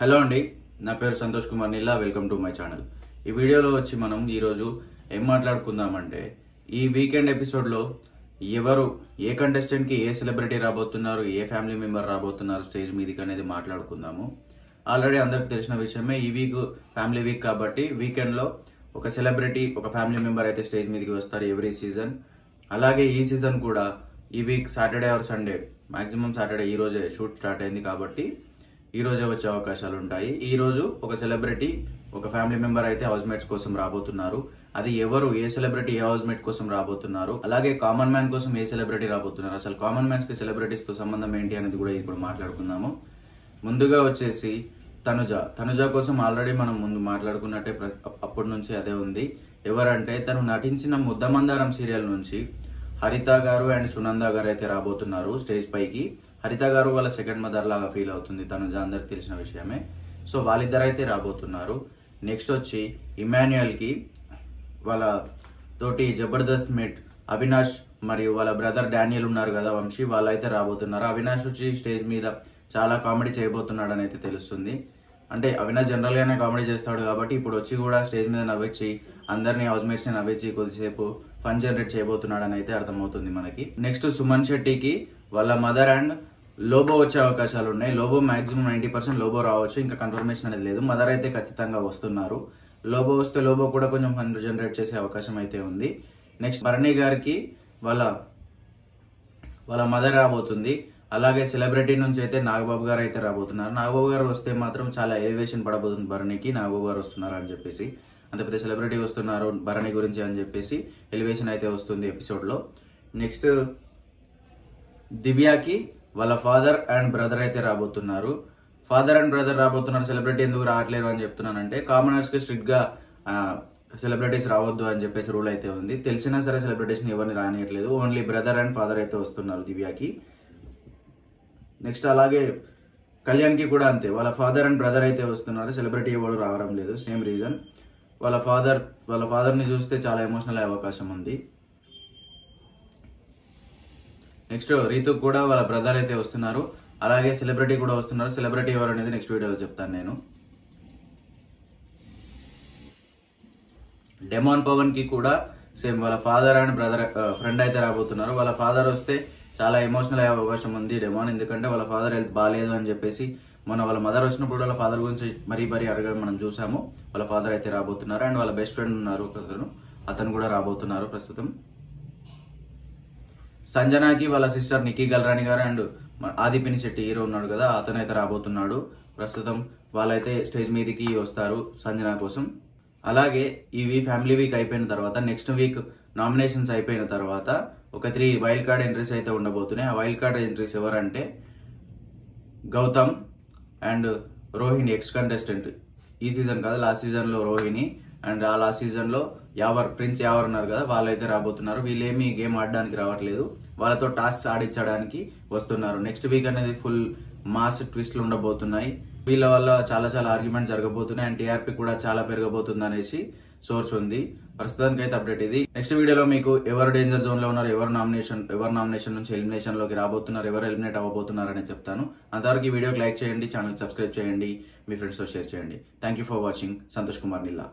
Hello అండి, నా పేరు Santosh Kumar Nilla. Welcome to my channel. ఈ వీడియోలో వచ్చి మనం ఈరోజు ఏం మాట్లాడుకుందామంటే, ఈ వీకెండ్ ఎపిసోడ్లో ఎవరు ఏ కంటెస్టెంట్కి ఏ సెలబ్రిటీ రాబోతున్నారు, ఏ ఫ్యామిలీ మెంబర్ రాబోతున్నారు స్టేజ్ మీదకి అనేది మాట్లాడుకుందాము. ఆల్రెడీ అందరికి తెలిసిన విషయమే, ఈ వీక్ ఫ్యామిలీ వీక్ కాబట్టి వీకెండ్లో ఒక సెలబ్రిటీ ఒక ఫ్యామిలీ మెంబర్ అయితే స్టేజ్ మీదకి వస్తారు ఎవ్రీ సీజన్. అలాగే ఈ సీజన్ కూడా ఈ week Saturday or Sunday, maximum Saturday ఈ రోజే షూట్ స్టార్ట్ అయింది కాబట్టి ఈ రోజే వచ్చే అవకాశాలు ఉంటాయి. ఈ రోజు ఒక సెలబ్రిటీ ఒక ఫ్యామిలీ మెంబర్ అయితే హౌస్ మేట్స్ కోసం రాబోతున్నారు. అది ఎవరు, ఏ సెలబ్రిటీ ఏ హౌస్ మేట్ కోసం రాబోతున్నారు, అలాగే కామన్ మ్యాన్ కోసం ఏ సెలబ్రిటీ రాబోతున్నారు, అసలు కామన్ మ్యాన్స్ కి సెలబ్రిటీస్ తో సంబంధం ఏంటి అనేది కూడా ఇప్పుడు మాట్లాడుకుందాము. ముందుగా వచ్చేసి తనుజ కోసం ఆల్రెడీ మనం ముందు మాట్లాడుకున్నట్టే అప్పటి నుంచి అదే ఉంది. ఎవరంటే తను నటించిన ముద్దమందారం సీరియల్ నుంచి హరిత గారు అండ్ సునంద గారు అయితే రాబోతున్నారు స్టేజ్ పైకి. హరిత గారు వాళ్ళ సెకండ్ మదర్ లాగా ఫీల్ అవుతుంది తనుజ, అందరికి తెలిసిన విషయమే. సో వాళ్ళిద్దరు అయితే రాబోతున్నారు. నెక్స్ట్ వచ్చి ఇమాన్యుయల్ కి వాళ్ళ తోటి జబర్దస్త్ మేట్ అవినాష్ మరియు వాళ్ళ బ్రదర్ డానియల్ ఉన్నారు కదా, వంశీ, వాళ్ళైతే రాబోతున్నారు. అవినాష్ వచ్చి స్టేజ్ మీద చాలా కామెడీ చేయబోతున్నాడు అని అయితే తెలుస్తుంది. అంటే అవినాష్ జనరల్ గానే కామెడీ చేస్తాడు కాబట్టి ఇప్పుడు వచ్చి కూడా స్టేజ్ మీద నవ్వించి అందరినీ హౌస్ మేట్స్ ని నవ్వించి కొద్దిసేపు ఫన్ జనరేట్ చేయబోతున్నాడు అని అయితే అర్థమవుతుంది మనకి. నెక్స్ట్ సుమన్ శెట్టికి వాళ్ళ మదర్ అండ్ లోబో వచ్చే అవకాశాలు ఉన్నాయి. లోబో మాక్సిమం 90% లోబో రావచ్చు, ఇంకా కన్ఫర్మేషన్ అనేది లేదు. మదర్ అయితే ఖచ్చితంగా వస్తున్నారు. లోబో వస్తే లోబో కూడా కొంచెం ఫన్ జనరేట్ చేసే అవకాశం అయితే ఉంది. నెక్స్ట్ భరణి గారికి వాళ్ళ మదర్ రాబోతుంది. అలాగే సెలబ్రిటీ నుంచి అయితే నాగబాబు గారు అయితే రాబోతున్నారు. నాగబాబు గారు వస్తే మాత్రం చాలా ఎలివేషన్ పడబోతుంది భరణికి. నాగబాబు గారు వస్తున్నారు అని చెప్పేసి, అంత పెద్ద సెలబ్రిటీ వస్తున్నారు భరణి గురించి అని చెప్పేసి ఎలివేషన్ అయితే వస్తుంది ఎపిసోడ్ లో. నెక్స్ట్ దివ్యాకి వాళ్ళ ఫాదర్ అండ్ బ్రదర్ అయితే రాబోతున్నారు. ఫాదర్ అండ్ బ్రదర్ రాబోతున్నారు. సెలబ్రిటీ ఎందుకు రావట్లేదు అని చెప్తున్నానంటే, కామనర్స్ కి స్ట్రిక్ట్ గా సెలబ్రిటీస్ రావద్దు అని చెప్పేసి రూల్ అయితే ఉంది. తెలిసినా సరే సెలబ్రిటీస్ ని ఎవరిని రానియట్లేదు. ఓన్లీ బ్రదర్ అండ్ ఫాదర్ అయితే వస్తున్నారు దివ్యాకి. నెక్స్ట్ అలాగే కళ్యాణ్ కి కూడా అంతే, వాళ్ళ ఫాదర్ అండ్ బ్రదర్ అయితే వస్తున్నారు. సెలబ్రిటీ ఎవరు రావడం లేదు. సేమ్ రీజన్, వాళ్ళ ఫాదర్ ని చూస్తే చాలా ఎమోషనల్ అయ్యే అవకాశం ఉంది. నెక్స్ట్ రీతు కూడా వాళ్ళ బ్రదర్ అయితే వస్తున్నారు. అలాగే సెలబ్రిటీ కూడా వస్తున్నారు. సెలబ్రిటీ ఎవరు అనేది నెక్స్ట్ వీడియోలో చెప్తాను నేను. డెమాన్ పవన్ కి కూడా సేమ్ వాళ్ళ ఫాదర్ అండ్ బ్రదర్ ఫ్రెండ్ అయితే రాబోతున్నారు. వాళ్ళ ఫాదర్ వస్తే చాలా ఎమోషనల్ అయ్యే అవకాశం ఉంది డెమాన్, ఎందుకంటే వాళ్ళ ఫాదర్ హెల్త్ బాగాలేదు అని చెప్పేసి మొన్న వాళ్ళ మదర్ వచ్చినప్పుడు వాళ్ళ ఫాదర్ గురించి మరీ అడగడం మనం చూసాము. వాళ్ళ ఫాదర్ అయితే రాబోతున్నారు. అండ్ వాళ్ళ బెస్ట్ ఫ్రెండ్ ఉన్నారు అతను కూడా రాబోతున్నారు ప్రస్తుతం. సంజనాకి వాళ్ళ సిస్టర్ నిక్కీ గల్రాణి గారు అండ్ ఆదిపిని శెట్టి హీరో ఉన్నాడు కదా, అతను అయితే రాబోతున్నాడు ప్రస్తుతం. వాళ్ళైతే స్టేజ్ మీదకి వస్తారు సంజన కోసం. అలాగే ఈ ఫ్యామిలీ వీక్ అయిపోయిన తర్వాత నెక్స్ట్ వీక్ నామినేషన్స్ అయిపోయిన తర్వాత ఒక 3 వైల్డ్ కార్డ్ ఎంట్రీస్ అయితే ఉండబోతున్నాయి. ఆ వైల్డ్ కార్డ్ ఎంట్రీస్ ఎవరంటే Gautham and Rohini, ex contestant. ఈ సీజన్ కాదు, లాస్ట్ సీజన్ లో రోహిణి అండ్ ఆ లాస్ట్ సీజన్ లో ప్రిన్స్ యావర్ ఉన్నారు కదా, వాళ్ళైతే రాబోతున్నారు. వీళ్ళేమి గేమ్ ఆడడానికి రావట్లేదు, వాళ్ళతో టాస్క్ ఆడించడానికి వస్తున్నారు. నెక్స్ట్ వీక్ అనేది ఫుల్ మాస్ ట్విస్ట్లు ఉండబోతున్నాయి. వీళ్ళ వల్ల చాలా ఆర్గ్యుమెంట్ జరగబోతున్నాయి అండ్ టీఆర్పీ కూడా చాలా పెరగబోతుంది అనేసి సోర్స్ ఉంది. ప్రస్తుతానికి అయితే అప్డేట్ ఇది. నెక్స్ట్ వీడియోలో మీకు ఎవరు డేంజర్ జోన్ లో ఉన్నారు, ఎవరు నామినేషన్ నుంచి ఎలిమినేషన్ లోకి రాబోతున్నారు, ఎవరు ఎలిమినేట్ అవ్వబోతున్నారు అని చెప్తాను. అంతవరకు ఈ వీడియోకి లైక్ చేయండి, ఛానల్ సబ్స్క్రైబ్ చేయండి, మీ ఫ్రెండ్స్ తో షేర్ చేయండి. Thank you for watching. Santosh Kumar నిల్లా.